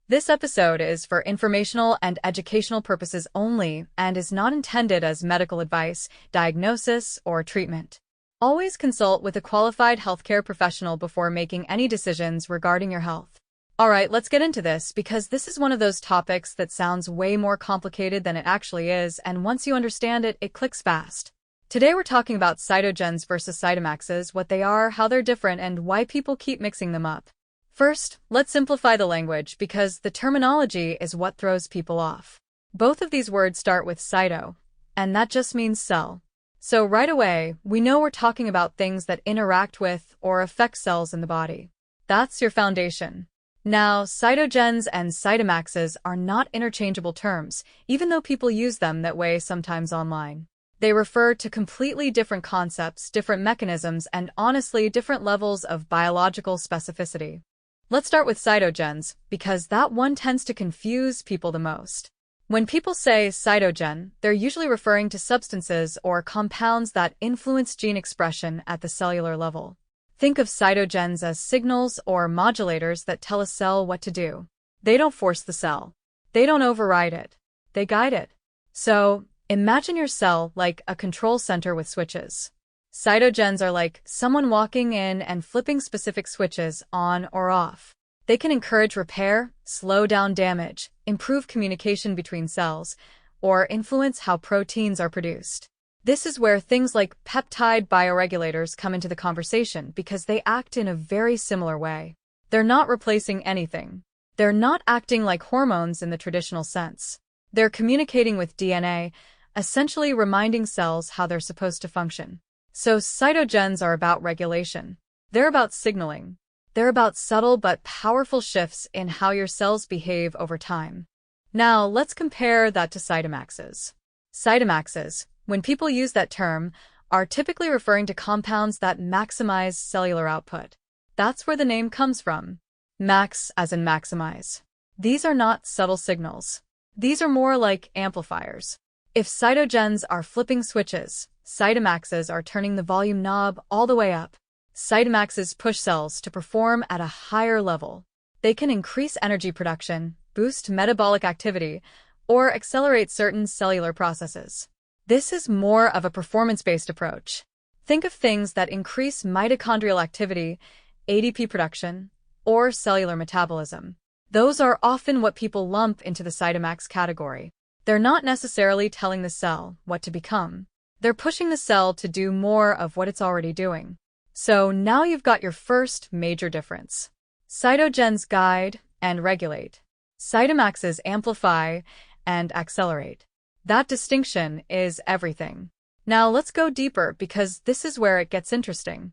This episode is for informational and educational purposes only and is not intended as medical advice, diagnosis, or treatment. Always consult with a qualified healthcare professional before making any decisions regarding your health. Alright, let's get into this because this is one of those topics that sounds way more complicated than it actually is, and once you understand it, it clicks fast. Today we're talking about cytogens versus cytomaxes, what they are, how they're different, and why people keep mixing them up. First, let's simplify the language because the terminology is what throws people off. Both of these words start with cyto, and that just means cell. So right away, we know we're talking about things that interact with or affect cells in the body. That's your foundation. Now, cytogens and cytomaxes are not interchangeable terms, even though people use them that way sometimes online. They refer to completely different concepts, different mechanisms, and honestly, different levels of biological specificity. Let's start with cytogens, because that one tends to confuse people the most. When people say cytogen, they're usually referring to substances or compounds that influence gene expression at the cellular level. Think of cytogens as signals or modulators that tell a cell what to do. They don't force the cell. They don't override it. They guide it. So, imagine your cell like a control center with switches. Cytogens are like someone walking in and flipping specific switches on or off. They can encourage repair, slow down damage, improve communication between cells, or influence how proteins are produced. This is where things like peptide bioregulators come into the conversation because they act in a very similar way. They're not replacing anything. They're not acting like hormones in the traditional sense. They're communicating with DNA, essentially reminding cells how they're supposed to function. So cytogens are about regulation. They're about signaling. They're about subtle but powerful shifts in how your cells behave over time. Now, let's compare that to cytomaxes. Cytomaxes, when people use that term, are typically referring to compounds that maximize cellular output. That's where the name comes from. Max as in maximize. These are not subtle signals. These are more like amplifiers. If cytogens are flipping switches, cytomaxes are turning the volume knob all the way up. Cytomaxes push cells to perform at a higher level. They can increase energy production, boost metabolic activity, or accelerate certain cellular processes. This is more of a performance-based approach. Think of things that increase mitochondrial activity, ADP production, or cellular metabolism. Those are often what people lump into the cytomax category. They're not necessarily telling the cell what to become. They're pushing the cell to do more of what it's already doing. So now you've got your first major difference. Cytogens guide and regulate. Cytomaxes amplify and accelerate. That distinction is everything. Now let's go deeper because this is where it gets interesting.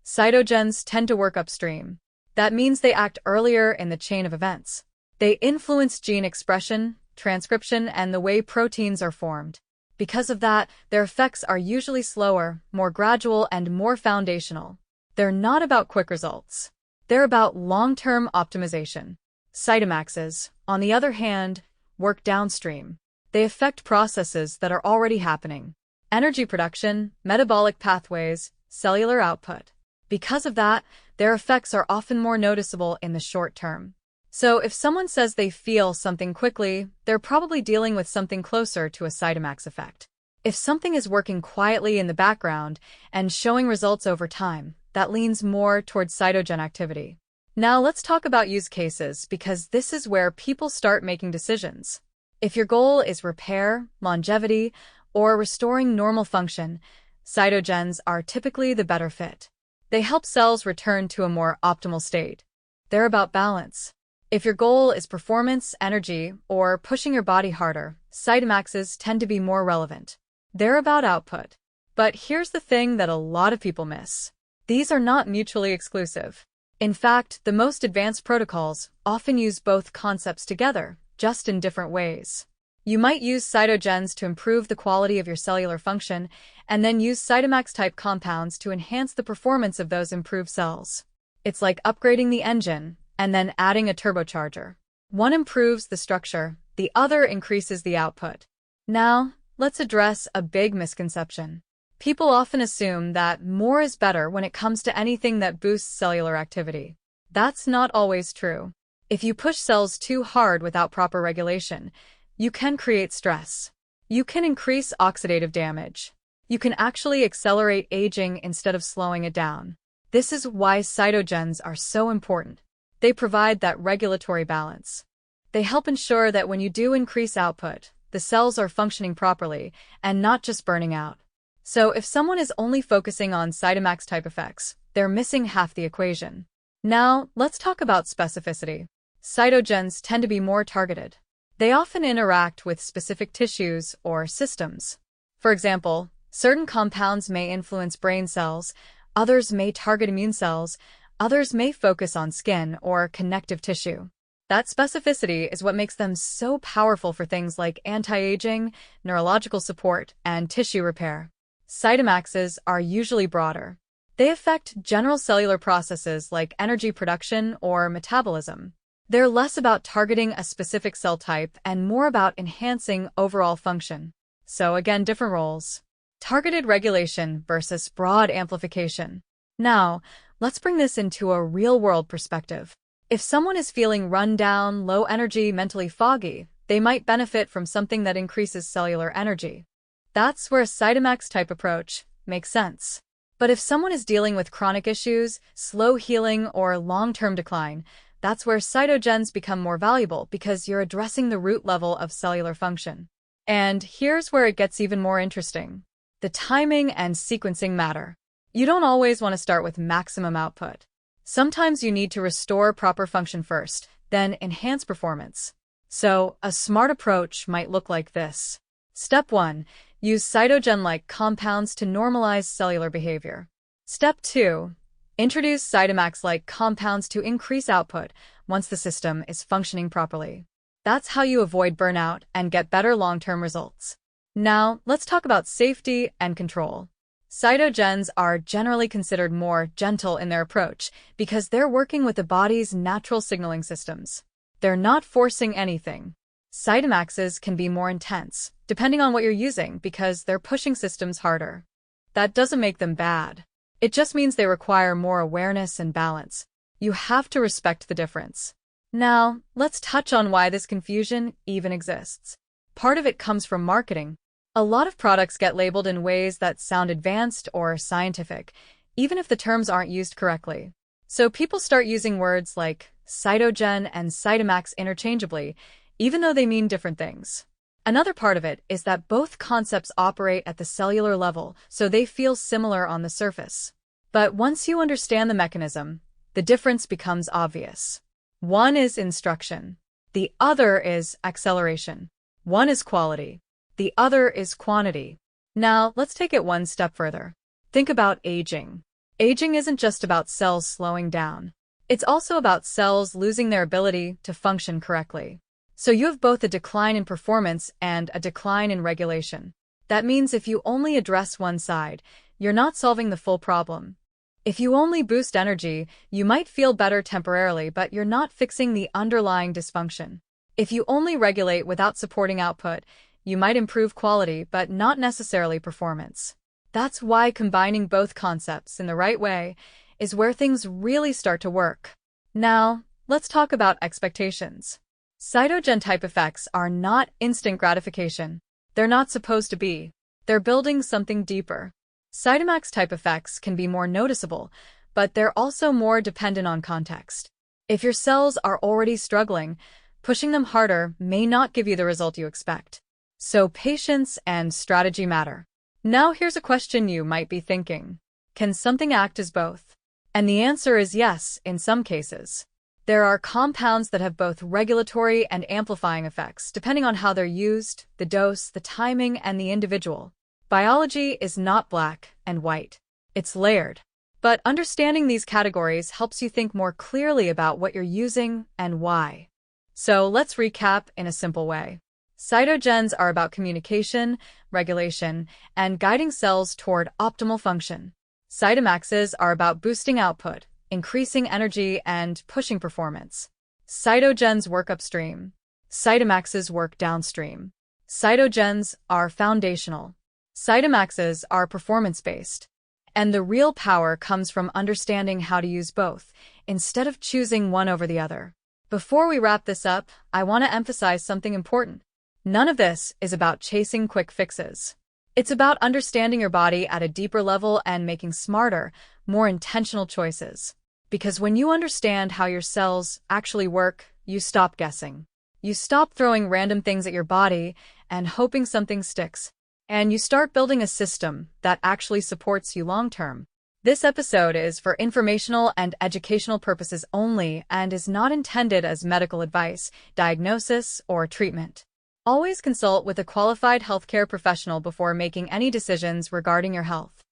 Cytogens tend to work upstream. That means they act earlier in the chain of events. They influence gene expression, transcription, and the way proteins are formed. Because of that, their effects are usually slower, more gradual, and more foundational. They're not about quick results. They're about long-term optimization. Cytomaxes, on the other hand, work downstream. They affect processes that are already happening. Energy production, metabolic pathways, cellular output. Because of that, their effects are often more noticeable in the short term. So if someone says they feel something quickly, they're probably dealing with something closer to a cytomax effect. If something is working quietly in the background and showing results over time, that leans more towards cytogen activity. Now let's talk about use cases because this is where people start making decisions. If your goal is repair, longevity, or restoring normal function, cytogens are typically the better fit. They help cells return to a more optimal state. They're about balance. If your goal is performance, energy, or pushing your body harder, cytomaxes tend to be more relevant. They're about output. But here's the thing that a lot of people miss. These are not mutually exclusive. In fact, the most advanced protocols often use both concepts together, just in different ways. You might use cytogens to improve the quality of your cellular function, and then use cytomax-type compounds to enhance the performance of those improved cells. It's like upgrading the engine and then adding a turbocharger. One improves the structure, the other increases the output. Now, let's address a big misconception. People often assume that more is better when it comes to anything that boosts cellular activity. That's not always true. If you push cells too hard without proper regulation, you can create stress. You can increase oxidative damage. You can actually accelerate aging instead of slowing it down. This is why cytogens are so important. They provide that regulatory balance. They help ensure that when you do increase output, the cells are functioning properly and not just burning out. So if someone is only focusing on Cytomax type effects, they're missing half the equation. Now, let's talk about specificity. Cytogens tend to be more targeted. They often interact with specific tissues or systems. For example, certain compounds may influence brain cells, others may target immune cells, others may focus on skin or connective tissue. That specificity is what makes them so powerful for things like anti-aging, neurological support, and tissue repair. Cytomaxes are usually broader. They affect general cellular processes like energy production or metabolism. They're less about targeting a specific cell type and more about enhancing overall function. So again, different roles. Targeted regulation versus broad amplification. Now, let's bring this into a real-world perspective. If someone is feeling run down, low energy, mentally foggy, they might benefit from something that increases cellular energy. That's where a Cytomax type approach makes sense. But if someone is dealing with chronic issues, slow healing, or long-term decline, that's where cytogens become more valuable because you're addressing the root level of cellular function. And here's where it gets even more interesting. The timing and sequencing matter. You don't always want to start with maximum output. Sometimes you need to restore proper function first, then enhance performance. So, a smart approach might look like this. Step 1. Use cytogen-like compounds to normalize cellular behavior. Step 2. Introduce Cytomax-like compounds to increase output once the system is functioning properly. That's how you avoid burnout and get better long-term results. Now, let's talk about safety and control. Cytogens are generally considered more gentle in their approach because they're working with the body's natural signaling systems. They're not forcing anything. Cytomaxes can be more intense, depending on what you're using, because they're pushing systems harder. That doesn't make them bad. It just means they require more awareness and balance. You have to respect the difference. Now, let's touch on why this confusion even exists. Part of it comes from marketing. A lot of products get labeled in ways that sound advanced or scientific, even if the terms aren't used correctly. So people start using words like cytogen and Cytomax interchangeably, even though they mean different things. Another part of it is that both concepts operate at the cellular level, so they feel similar on the surface. But once you understand the mechanism, the difference becomes obvious. One is instruction. The other is acceleration. One is quality. The other is quantity. Now, let's take it one step further. Think about aging. Aging isn't just about cells slowing down. It's also about cells losing their ability to function correctly. So you have both a decline in performance and a decline in regulation. That means if you only address one side, you're not solving the full problem. If you only boost energy, you might feel better temporarily, but you're not fixing the underlying dysfunction. If you only regulate without supporting output, you might improve quality, but not necessarily performance. That's why combining both concepts in the right way is where things really start to work. Now, let's talk about expectations. Cytogen-type effects are not instant gratification. They're not supposed to be. They're building something deeper. Cytomax-type effects can be more noticeable, but they're also more dependent on context. If your cells are already struggling, pushing them harder may not give you the result you expect. So patience and strategy matter. Now here's a question you might be thinking. Can something act as both? And the answer is yes, in some cases. There are compounds that have both regulatory and amplifying effects, depending on how they're used, the dose, the timing, and the individual. Biology is not black and white. It's layered. But understanding these categories helps you think more clearly about what you're using and why. So let's recap in a simple way. Cytogens are about communication, regulation, and guiding cells toward optimal function. Cytomaxes are about boosting output, increasing energy, and pushing performance. Cytogens work upstream. Cytomaxes work downstream. Cytogens are foundational. Cytomaxes are performance-based. And the real power comes from understanding how to use both, instead of choosing one over the other. Before we wrap this up, I want to emphasize something important. None of this is about chasing quick fixes. It's about understanding your body at a deeper level and making smarter, more intentional choices. Because when you understand how your cells actually work, you stop guessing. You stop throwing random things at your body and hoping something sticks. And you start building a system that actually supports you long-term. This episode is for informational and educational purposes only and is not intended as medical advice, diagnosis, or treatment. Always consult with a qualified healthcare professional before making any decisions regarding your health.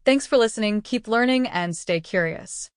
Thanks for listening, keep learning, and stay curious.